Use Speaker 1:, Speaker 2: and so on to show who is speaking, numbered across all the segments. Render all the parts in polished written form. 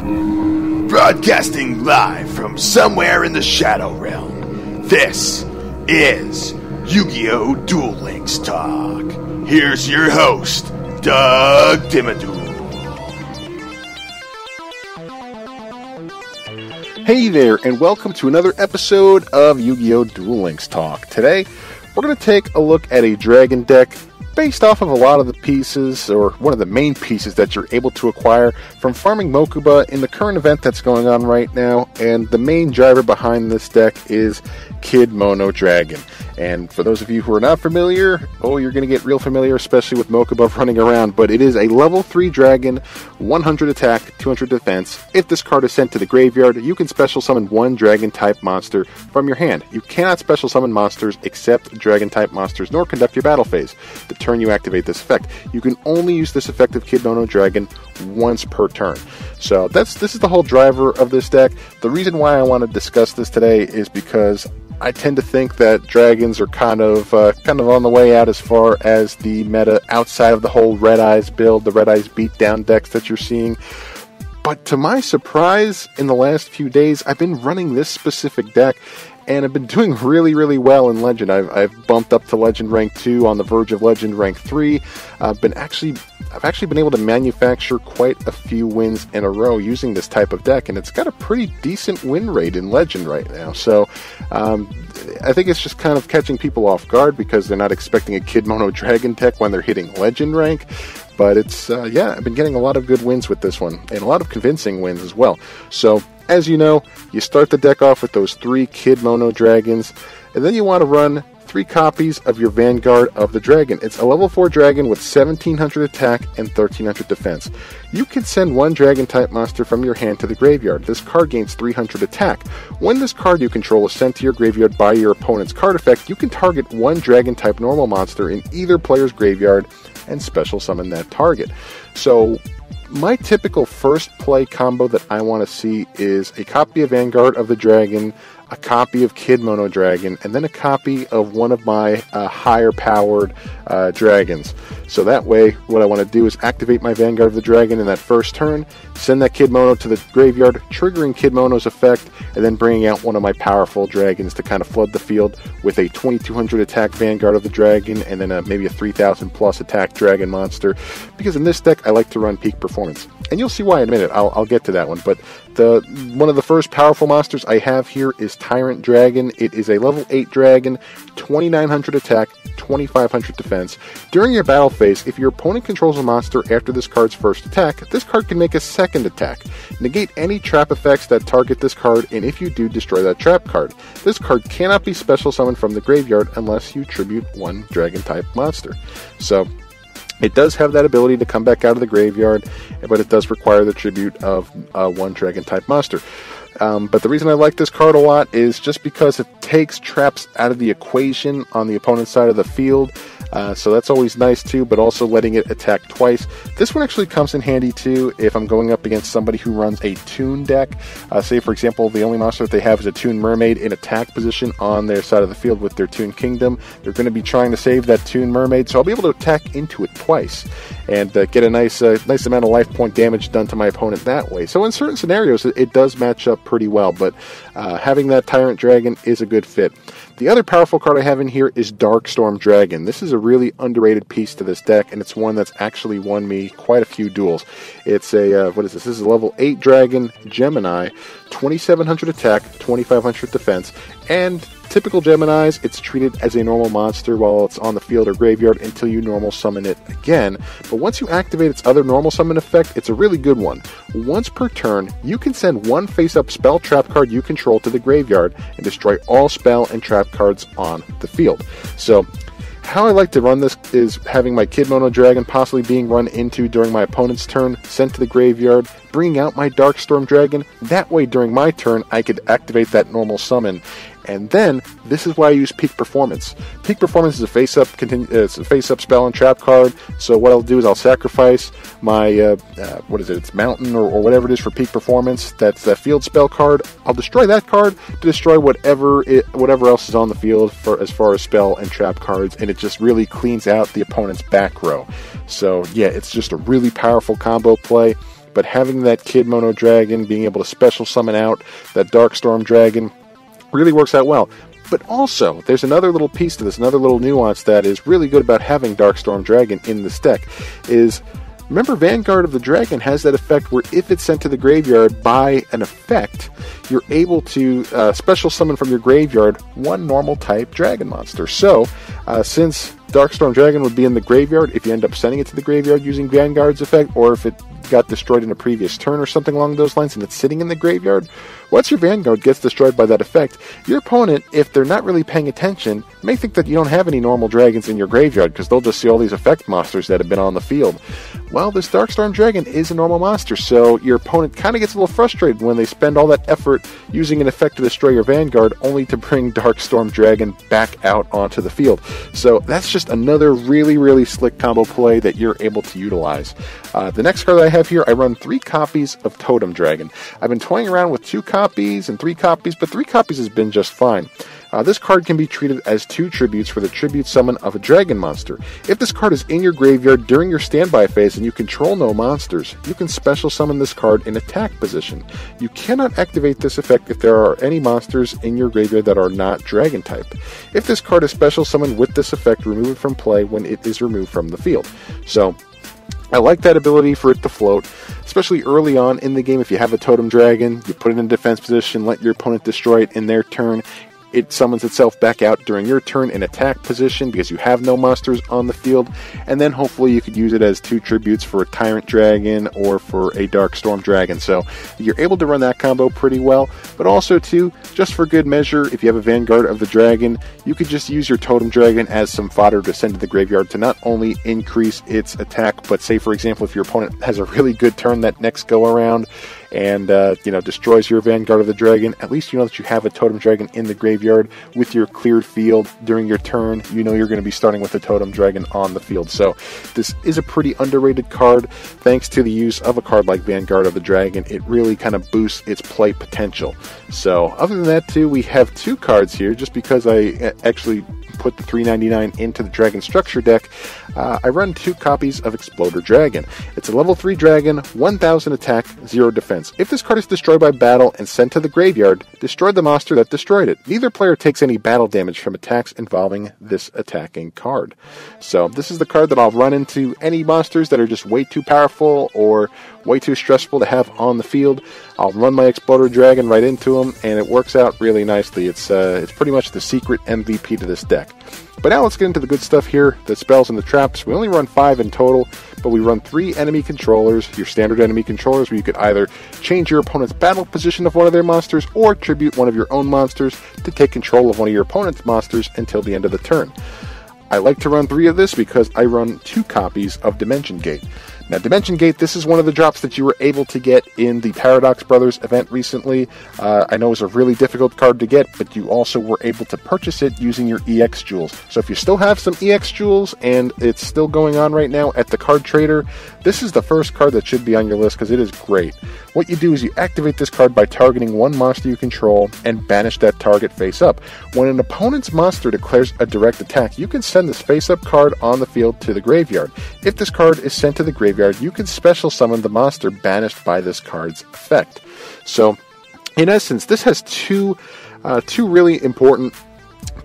Speaker 1: Broadcasting live from somewhere in the Shadow Realm, this is YuGiOh Duel Links Talk. Here's your host, Doug Dimmaduel.
Speaker 2: Hey there, and welcome to another episode of YuGiOh Duel Links Talk. Today, we're going to take a look at a dragon deck based off of a lot of the pieces, or one of the main pieces that you're able to acquire from farming Mokuba in the current event that's going on right now. And the main driver behind this deck is Kidmono Dragon. And for those of you who are not familiar, you're going to get real familiar, especially with Mokuba running around. But it is a level 3 dragon, 100 attack, 200 defense. If this card is sent to the graveyard, you can special summon one dragon-type monster from your hand. You cannot special summon monsters except dragon-type monsters, nor conduct your battle phase. The turn you activate this effect. You can only use this effect of Kidmono Dragon once per turn. So this is the whole driver of this deck. The reason why I want to discuss this today is because I tend to think that dragons are kind of on the way out as far as the meta outside of the whole Red Eyes build, the Red Eyes beatdown decks that you're seeing. But to my surprise, in the last few days, I've been running this specific deck, and I've been doing really, really well in Legend. I've bumped up to Legend Rank 2, on the verge of Legend Rank 3. I've actually been able to manufacture quite a few wins in a row using this type of deck, and it's got a pretty decent win rate in Legend right now. So I think it's just kind of catching people off guard because they're not expecting a Kidmono Dragon deck when they're hitting Legend Rank. But it's, I've been getting a lot of good wins with this one, and a lot of convincing wins as well. So, as you know, you start the deck off with those 3 Kidmono Dragons, and then you want to run 3 copies of your Vanguard of the Dragon. It's a level 4 dragon with 1700 attack and 1300 defense. You can send one dragon-type monster from your hand to the graveyard. This card gains 300 attack. When this card you control is sent to your graveyard by your opponent's card effect, you can target one dragon-type normal monster in either player's graveyard and special summon that target. So, my typical first play combo that I want to see is a copy of Vanguard of the Dragon, a copy of Kidmono Dragon, and then a copy of one of my higher powered dragons. So that way, what I want to do is activate my Vanguard of the Dragon in that first turn, send that Kidmono to the graveyard, triggering Kidmono's effect, and then bringing out one of my powerful dragons to kind of flood the field with a 2200 attack Vanguard of the Dragon, and then maybe a 3000 plus attack dragon monster, because in this deck I like to run peak performance. And you'll see why in a minute. I'll get to that one. But one of the first powerful monsters I have here is Tyrant Dragon. It is a level 8 dragon, 2900 attack, 2500 defense. During your battle phase, if your opponent controls a monster after this card's first attack, this card can make a second attack. Negate any trap effects that target this card, and if you do, destroy that trap card. This card cannot be special summoned from the graveyard unless you tribute one dragon-type monster. So, it does have that ability to come back out of the graveyard, but it does require the tribute of one dragon-type monster. But the reason I like this card a lot is just because it takes traps out of the equation on the opponent's side of the field. So that's always nice too, but also letting it attack twice. This one actually comes in handy too if I'm going up against somebody who runs a Toon deck. Say, for example, the only monster that they have is a Toon Mermaid in attack position on their side of the field with their Toon Kingdom. They're going to be trying to save that Toon Mermaid, so I'll be able to attack into it twice and get a nice amount of life point damage done to my opponent that way. So in certain scenarios, it does match up pretty well, but having that Tyrant Dragon is a good fit. The other powerful card I have in here is Darkstorm Dragon. This is a really underrated piece to this deck, and it's one that's actually won me quite a few duels. It's a, This is a level 8 dragon, Gemini, 2700 attack, 2500 defense, and typical Geminis, it's treated as a normal monster while it's on the field or graveyard until you normal summon it again. But once you activate its other normal summon effect, it's a really good one. Once per turn, you can send one face-up spell trap card you control to the graveyard and destroy all spell and trap cards on the field. So, how I like to run this is having my Kidmono Dragon possibly being run into during my opponent's turn, sent to the graveyard, bringing out my Darkstorm Dragon. That way, during my turn, I could activate that normal summon. And then, this is why I use Peak Performance. Peak Performance is a face-up spell and trap card, so what I'll do is I'll sacrifice my, it's Mountain or whatever it is for Peak Performance. That's that field spell card. I'll destroy that card to destroy whatever else is on the field as far as spell and trap cards, and it just really cleans out the opponent's back row. So, yeah, it's just a really powerful combo play. but having that Kidmono Dragon, being able to special summon out that Darkstorm Dragon, really works out well. But also, there's another little piece to this, another little nuance that is really good about having Darkstorm Dragon in this deck, is, remember Vanguard of the Dragon has that effect where if it's sent to the graveyard by an effect, you're able to special summon from your graveyard one normal type dragon monster. So, since Darkstorm Dragon would be in the graveyard, if you end up sending it to the graveyard using Vanguard's effect, or if it got destroyed in a previous turn or something along those lines and it's sitting in the graveyard, once your Vanguard gets destroyed by that effect, your opponent, if they're not really paying attention, may think that you don't have any normal dragons in your graveyard because they'll just see all these effect monsters that have been on the field. Well, this Darkstorm Dragon is a normal monster, so your opponent kind of gets a little frustrated when they spend all that effort using an effect to destroy your Vanguard only to bring Darkstorm Dragon back out onto the field. So that's just another really, really slick combo play that you're able to utilize. The next card that I have here, I run 3 copies of Totem Dragon. I've been toying around with 2 copies and 3 copies, but 3 copies has been just fine. This card can be treated as 2 tributes for the tribute summon of a dragon monster. If this card is in your graveyard during your standby phase and you control no monsters, you can special summon this card in attack position. You cannot activate this effect if there are any monsters in your graveyard that are not dragon type. If this card is special summoned with this effect, remove it from play when it is removed from the field. So, I like that ability for it to float, especially early on in the game. If you have a Totem Dragon, you put it in defense position, let your opponent destroy it in their turn. It summons itself back out during your turn in attack position because you have no monsters on the field, and then hopefully you could use it as 2 tributes for a Tyrant Dragon or for a Darkstorm Dragon. So you're able to run that combo pretty well, but also too, just for good measure, if you have a Vanguard of the Dragon, you could just use your Totem Dragon as some fodder to send to the graveyard to not only increase its attack, but say for example if your opponent has a really good turn that next go around and destroys your Vanguard of the Dragon, at least you know that you have a Totem Dragon in the graveyard with your cleared field during your turn. You know you're going to be starting with a Totem Dragon on the field. So this is a pretty underrated card. Thanks to the use of a card like Vanguard of the Dragon, it really kind of boosts its play potential. So other than that too, we have 2 cards here just because I actually put the $3.99 into the Dragon Structure deck. I run 2 copies of Exploder Dragon. It's a level 3 dragon, 1000 attack, 0 defense. If this card is destroyed by battle and sent to the graveyard, destroy the monster that destroyed it. Neither player takes any battle damage from attacks involving this attacking card. So this is the card that I'll run into any monsters that are just way too powerful or way too stressful to have on the field. I'll run my Exploder Dragon right into them, and it works out really nicely. It's pretty much the secret MVP to this deck. But now let's get into the good stuff here, the spells and the traps. We only run 5 in total, but we run 3 enemy controllers, your standard enemy controllers, where you could either change your opponent's battle position of one of their monsters or tribute one of your own monsters to take control of one of your opponent's monsters until the end of the turn. I like to run 3 of this because I run 2 copies of Dimension Gate. Now, Dimension Gate, this is one of the drops that you were able to get in the Paradox Brothers event recently. I know it was a really difficult card to get, but you also were able to purchase it using your EX Jewels. So if you still have some EX Jewels and it's still going on right now at the card trader, this is the first card that should be on your list because it is great. What you do is you activate this card by targeting one monster you control and banish that target face up. When an opponent's monster declares a direct attack, you can send this face up card on the field to the graveyard. If this card is sent to the graveyard, you can special summon the monster banished by this card's effect. So, in essence, this has two really important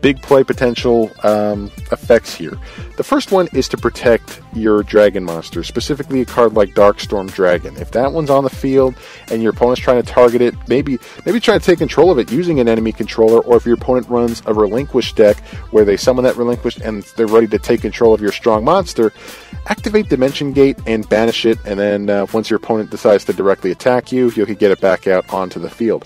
Speaker 2: big play potential effects here. The first one is to protect your dragon monster, specifically a card like Darkstorm Dragon. If that one's on the field and your opponent's trying to target it, maybe try to take control of it using an enemy controller, or if your opponent runs a Relinquish deck where they summon that Relinquish and they're ready to take control of your strong monster, activate Dimension Gate and banish it, and then once your opponent decides to directly attack you, you can get it back out onto the field.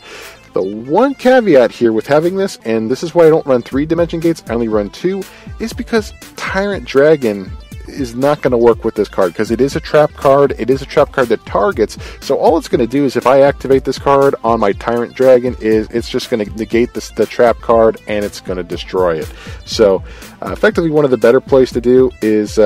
Speaker 2: The one caveat here with having this, and this is why I don't run 3 Dimension Gates, I only run 2, is because Tyrant Dragon is not going to work with this card, because it is a trap card. It is a trap card that targets, so all it's going to do is if I activate this card on my Tyrant Dragon, is it's just going to negate the trap card, and it's going to destroy it. So, effectively one of the better plays to do is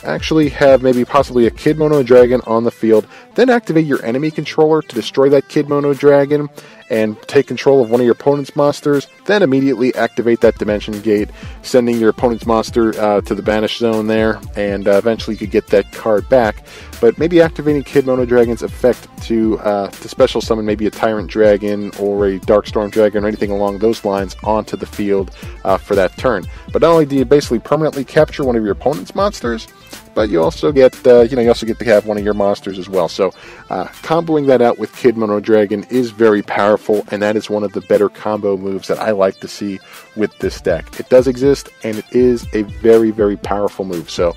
Speaker 2: actually have maybe possibly a Kidmono Dragon on the field, then activate your enemy controller to destroy that Kidmono Dragon, and take control of one of your opponent's monsters, then immediately activate that Dimension Gate, sending your opponent's monster to the Banish Zone there, and eventually you could get that card back. But maybe activating Kidmono Dragon's effect to special summon maybe a Tyrant Dragon or a Darkstorm Dragon or anything along those lines onto the field for that turn. But not only do you basically permanently capture one of your opponent's monsters, but you also get to have one of your monsters as well. So comboing that out with Kidmono Dragon is very powerful, and that is one of the better combo moves that I like to see with this deck. It does exist, and it is a very, very powerful move. So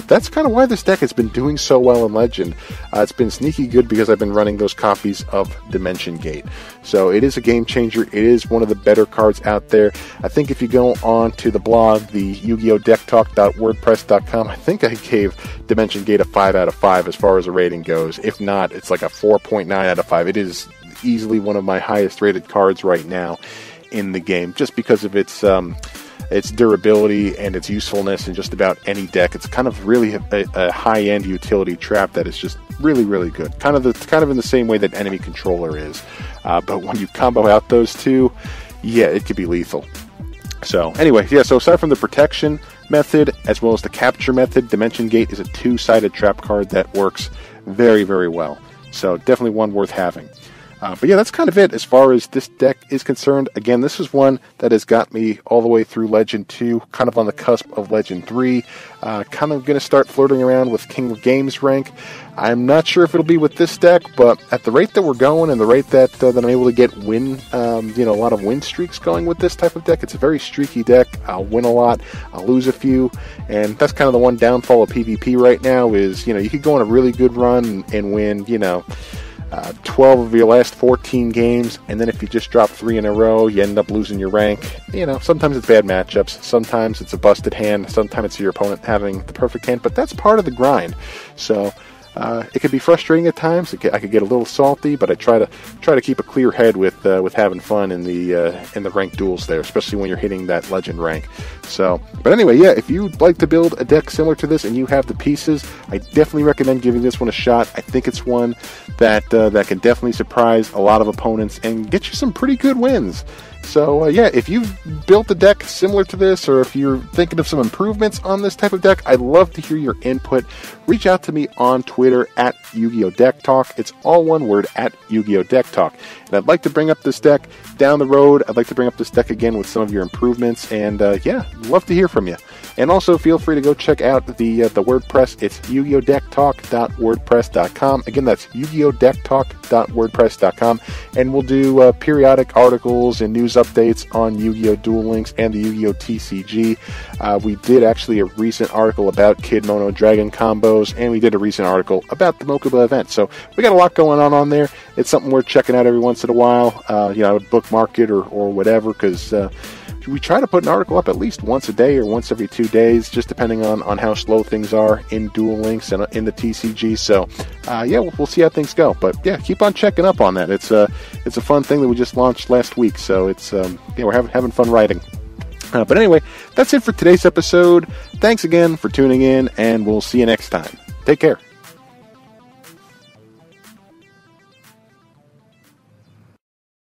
Speaker 2: that's kind of why this deck has been doing so well in Legend. It's been sneaky good because I've been running those copies of Dimension Gate. So it is a game changer. It is one of the better cards out there. I think if you go on to the blog, the YuGiOhDeckTalk.wordpress.com, I think I gave Dimension Gate a 5 out of 5 as far as a rating goes. If not, it's like a 4.9 out of 5. It is easily one of my highest rated cards right now in the game, just because of its durability and its usefulness in just about any deck. It's kind of really a high-end utility trap that is just really, really good. Kind of in the same way that Enemy Controller is. But when you combo out those two, yeah, it could be lethal. So anyway, yeah, so aside from the protection method as well as the capture method, Dimension Gate is a two-sided trap card that works very, very well. So definitely one worth having. But yeah, that's kind of it as far as this deck is concerned. Again, this is one that has got me all the way through Legend 2, kind of on the cusp of Legend 3. Kind of going to start flirting around with King of Games rank. I'm not sure if it'll be with this deck, but at the rate that we're going and the rate that I'm able to get a lot of win streaks going with this type of deck, it's a very streaky deck. I'll win a lot, I'll lose a few, and that's kind of the one downfall of PvP right now is, you could go on a really good run and win, 12 of your last 14 games, and then if you just drop 3 in a row, you end up losing your rank. Sometimes it's bad matchups, sometimes it's a busted hand, sometimes it's your opponent having the perfect hand, but that's part of the grind. So it can be frustrating at times. I could get a little salty, but I try to keep a clear head with having fun in the ranked duels there, especially when you're hitting that Legend rank. So, but anyway, yeah, if you'd like to build a deck similar to this and you have the pieces, I definitely recommend giving this one a shot. I think it's one that can definitely surprise a lot of opponents and get you some pretty good wins. So, yeah, if you've built a deck similar to this, or if you're thinking of some improvements on this type of deck, I'd love to hear your input. Reach out to me on Twitter at YuGiOh Deck Talk. It's all one word, at YuGiOh Deck Talk. And I'd like to bring up this deck down the road. I'd like to bring up this deck again with some of your improvements. And, yeah, love to hear from you. And also, feel free to go check out the WordPress. It's YuGiOhDeckTalk.wordpress.com. Again, that's YuGiOhDeckTalk.wordpress.com. And we'll do periodic articles and news updates on Yu-Gi-Oh! Duel Links and the Yu-Gi-Oh! TCG. We did actually a recent article about Kidmono Dragon combos, and we did a recent article about the Mokuba event. So we got a lot going on there. It's something worth checking out every once in a while. I would bookmark it or whatever, because we try to put an article up at least once a day or once every 2 days, just depending on how slow things are in Duel Links and in the TCG. So, yeah, we'll see how things go. But yeah, keep on checking up on that. It's a fun thing that we just launched last week. So we're having fun writing. But anyway, that's it for today's episode. Thanks again for tuning in, and we'll see you next time. Take care.